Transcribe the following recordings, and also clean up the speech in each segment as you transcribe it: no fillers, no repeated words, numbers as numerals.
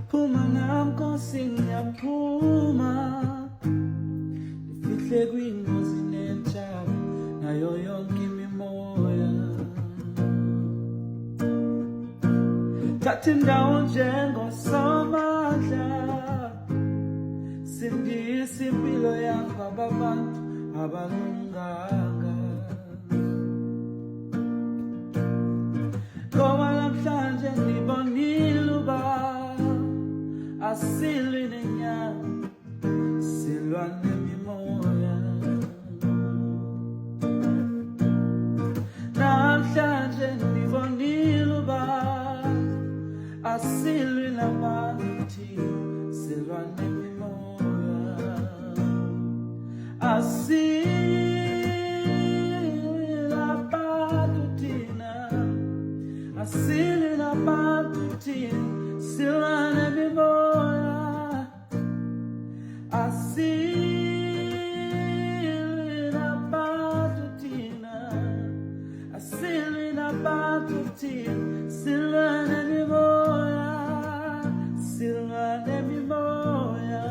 Phuma namnkosi ngiyaphuma, nifihle kwingozi nentsha nayo yonke imimoya. Thatha indawo njengosomandla, sindisa impilo yakho abantu abalunganga. Ngoba namhlanje ngibonile uba asilwi nenyama, silwa nemimoya. Namhlanje ngibonile uba asilwi nabantu, silwa nemimoya. Asilwi nabantu thina, asilwi nabantu thina, silwa nemimoya. Asilwi nabantu thina, asilwi nabantu thina, silwa nemimoya. Silwa nemimoya,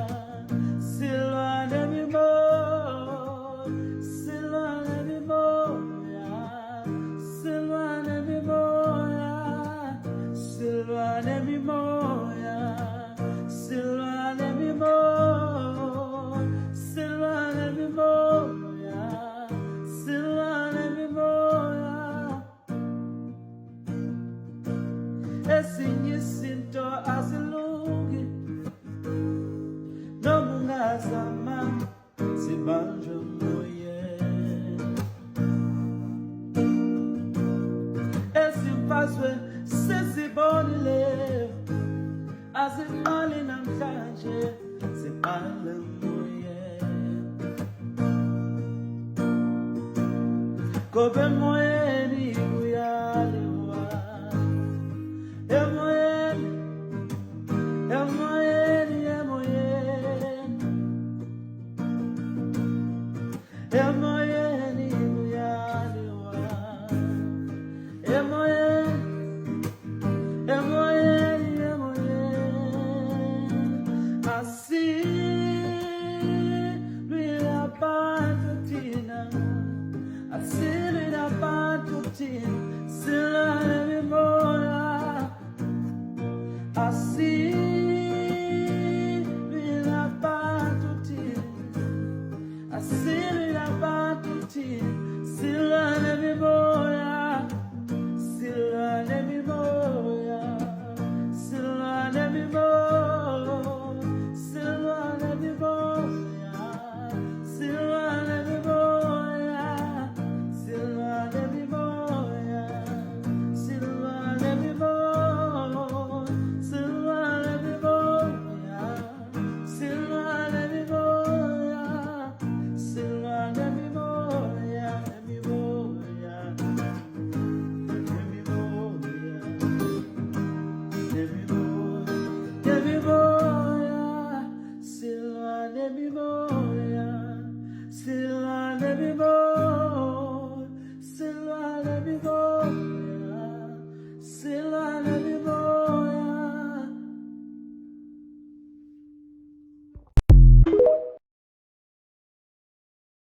silwa nemimoya, silwa nemimoya, silwa nemimoya, silwa nemimoya, silwa nemimoya, silwa nemimoya, silwa nemimoya. Ezinye izinto azilungi, noma ungazama zibanjwe nguye. Ezimfazwe sezibonile, aziqali namhlanje, ziqale nguye. Ngoba